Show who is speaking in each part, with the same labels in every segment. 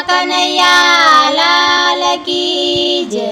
Speaker 1: કનૈયા લાલ કી જય।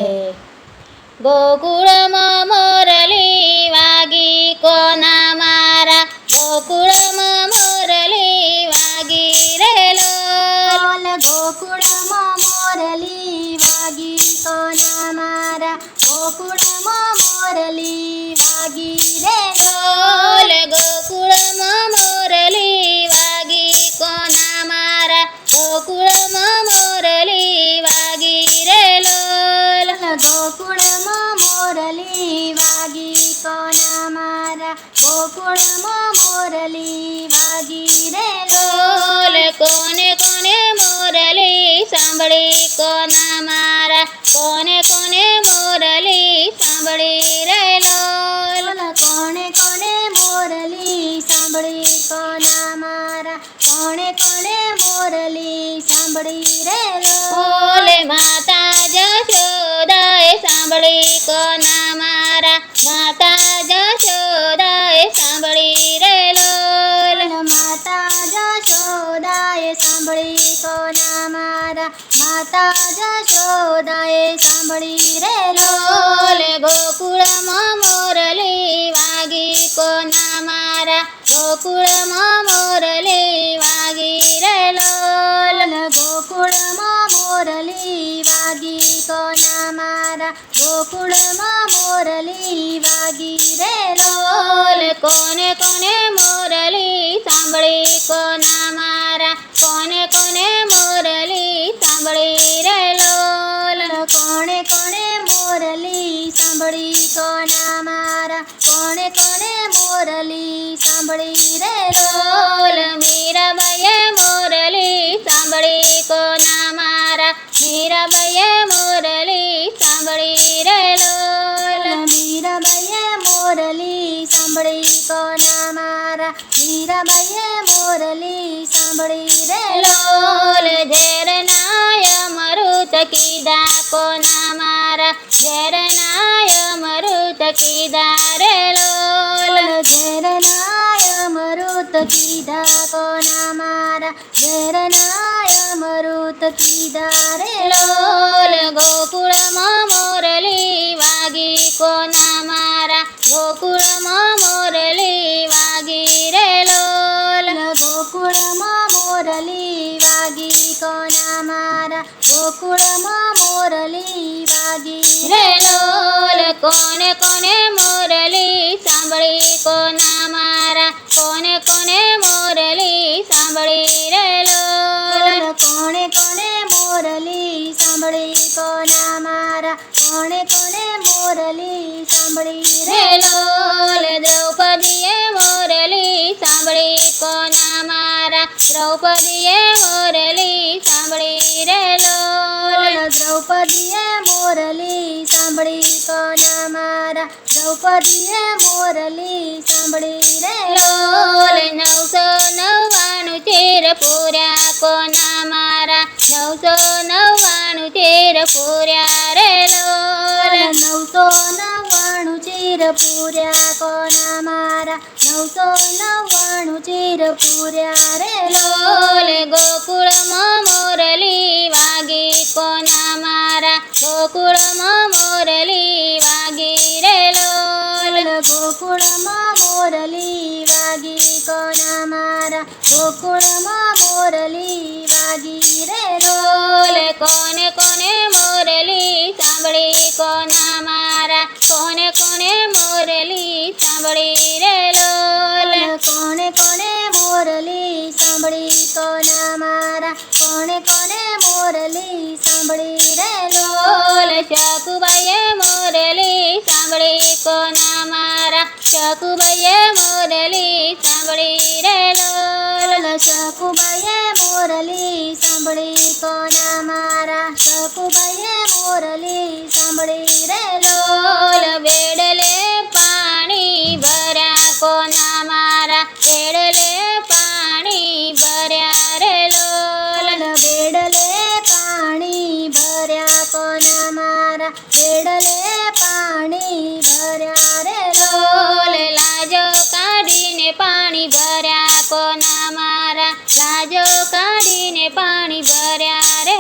Speaker 1: ગોકુળમાં મોરલી વાગી કોના મારા, ગોકુળમાં મોરલી વાગી રે લોલ।
Speaker 2: ગોકુળમાં મોરલી વાગી કોના મારા, ગોકુળમાં મોરલી વાગી રે
Speaker 1: લોલ। ગોકુળમાં મોરલી વાગી કોના મારા, ગોકુળમાં મોરલી વાગી રે લોલ।
Speaker 2: ગોકુળમાં મોરલી વાગી કોના મારા, ગોકુળમાં મોરલી વાગી રે
Speaker 1: લોલ। કોને કોને મોરલી સાંભળી કોના મારા, કોને કોને મોરલી સાંભળી રે લોલ।
Speaker 2: કોણે કોણે મોરલી સાંભળી કોના મારા, કોણે કોણે મોરલી સાંભળી રે
Speaker 1: લોલ। માતા જશોદાએ સાંભળી કોના મારા, માતા જશોદાએ સાંભળી રે લોલ।
Speaker 2: માતા જશોદાએ સાંભળી કોના મારા, માતા જશોદાએ સાંભળી રે
Speaker 1: લોલ। ગોકુળમાં મોરલી વાગી કોના મારા, ગોકુળમાં મોરલી વાગી રે લોલ।
Speaker 2: ગોકુળમાં મોરલી વાગી કોના મારા, ગોકુળમાં મોરલી વાગી રે
Speaker 1: લોલ। કોને કોને મોરલી સાંભળી કોના મારા, કોને કોને મોરલી સાંભળી રે લોલ।
Speaker 2: કોણે કોણે મોરલી સાંભળી કોના મારા, કોણે કોણે મોરલી સાંભળી રે
Speaker 1: લોલ। મીરાબાઈએ મોરલી સાંભળી કોના મારા, મીરાબાઈએ મોરલી સાંભળી રે લોલ।
Speaker 2: મીરાબાઈએ મોરલી સાંભળી કોના મારા, મીરાબાઈએ મોરલી સાંભળી રે
Speaker 1: લોલ। ઝેરનાય અમૃત કીધા કોના મારા, ઝેરનાય અમૃત કીધા રે લોલ।
Speaker 2: ઝેરનાય અમૃત કીધા કોના મારા, ઝેરનાય અમૃત કીધા રે
Speaker 1: લોલ। ગોકુળમાં મોરલી વાગી કોના મારા, ગોકુળમાં મોરલી વાગી રે લોલ।
Speaker 2: ગોકુળમાં મોરલી વાગી કોના મારા, ગોકુળમાં મોરલી વાગી
Speaker 1: રે લોલ। કોને કોને મોરલી સાંભળી કોના મારા, કોને કોને મોરલી સાંભળી રે લોલ।
Speaker 2: કોણે કોણે મોરલી સાંભળી કોના મારા, કોણે કોણે મોરલી સાંભળી
Speaker 1: રે લોલ। દ્રૌપદીએ મોરલી સાંભળી કોના મારા, દ્રૌપદીએ મોરલી સાંભળી રે લોલ।
Speaker 2: દ્રૌપદીએ મોરલી સાંભળી કોના મારા, દ્રૌપદીએ મોરલી સાંભળી રે
Speaker 1: લોલ। 999 ચેર પૂર્યા કોના મારા, 999 ચેર પૂર્યા રે લોલ।
Speaker 2: 999 ચીર પૂર્યા કોના મારા, 999 ચીર પૂર્યા રે
Speaker 1: લોલ। ગોકુળમાં મોરલી વાગી કોના મારા, ગોકુળમાં મોરલી વાગી રે લોલ।
Speaker 2: ગોકુળમાં મોરલી વાગી કોના મારા, ગોકુળમાં મોરલી વાગી રે
Speaker 1: લોલ। કોને કોને મોરલી સાંભળી કોના મારા, કોને કોને મોરલી સાંભળી રે લોલ।
Speaker 2: કોણે કોણે મોરલી સાંભળી કોના મારા, કોણે કોણે મોરલી સાંભળી રે
Speaker 1: લોલ। શકુબાઈએ મોરલી સાંભળી કોના મારા, શકુબાઈએ મોરલી સાંભળી રે લોલ।
Speaker 2: શકુબાઈએ મોરલી સાંભળી કોના મારા, શકુબાઈએ મોરલી સાંભળી રે
Speaker 1: લોલ। બેડલે પાણી ભર્યા કોના મારા, બેડલે પાણી ભર્યા રે લોલ।
Speaker 2: બેડલે પાણી ભર્યા કોના મારા, બેડલે પાણી ભર્યા રે
Speaker 1: લોલ। લાજો કાઢીને પાણી ભર્યા કોના મારા, લાજો કાઢીને પાણી ભર્યા રે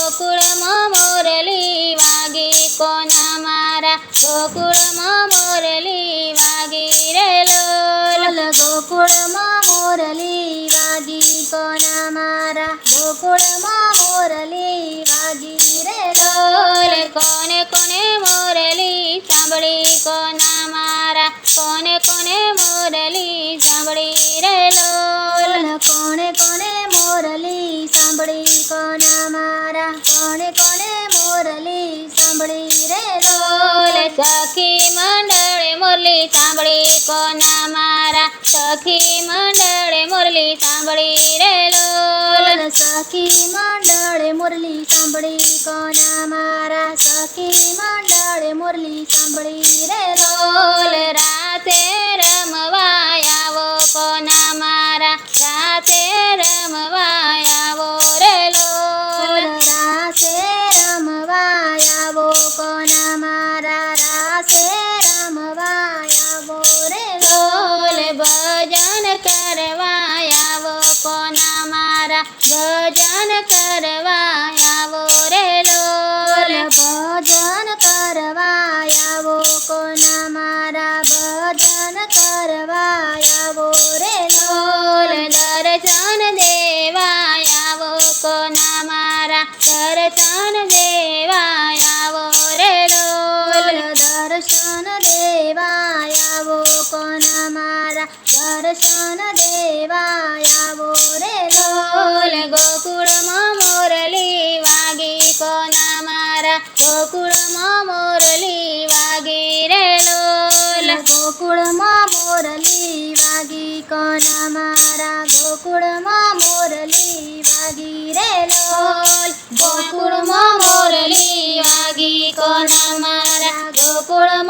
Speaker 1: ગોકુળમાં મોરલી વાગી કોના મારા ગોકુળમાં મોરલી વાગી રે લોલ
Speaker 2: ગોકુળમાં મોરલી વાગી કોના મારા ગોકુળમાં મોરલી વાગી રે
Speaker 1: લોલ કોને કોને મોરલી સાંભળી કોના મારા કોને કોને મોરલી સાંભળી રે લોલ
Speaker 2: કોણે કોણે મોરલી સાંભળી કોના મારા કોણે કોણે મોરલી સાંભળી રે
Speaker 1: લોલ સખી મંડળે મોરલી સાંભળી કોના મારા સખી મંડળે મોરલી સાંભળી રે લોલ
Speaker 2: સખી મંડળે મુરલી સાંભળી કોના મારા સખી મંડળે મુરલી સાંભળી રે
Speaker 1: લોલ રાતે રમવા આવો કોના મારા રાતે રમવા આવો રે લોલ
Speaker 2: રાસે રમવા આવો કોના મારા રાસે રમવા આવો રે
Speaker 1: લોલ ભજન કરવા આવો કોના મારા ભજન કરવા આવો રે લોલ
Speaker 2: ભજન કરવા આવો કોના મારા ભજન કરવા આવો રે
Speaker 1: લોલ દર્શન દેવા આવો કોના મારા દર્શન દેવા આવો રે લોલ
Speaker 2: દર્શન દેવા આવો કોના મારા દર્શન દેવા આવો રે
Speaker 1: લોલ ગોકુળમાં મોરલી વાગી કોના મારા ગોકુળમાં મોરલી વાગી રે લોલ
Speaker 2: ગોકુળમાં મોરલી વાગી કોના મારા ગોકુળમાં મોરલી વાગી રે લોલ
Speaker 1: ગોકુળમાં મોરલી વાગી કોના મારા ગોકુળમાં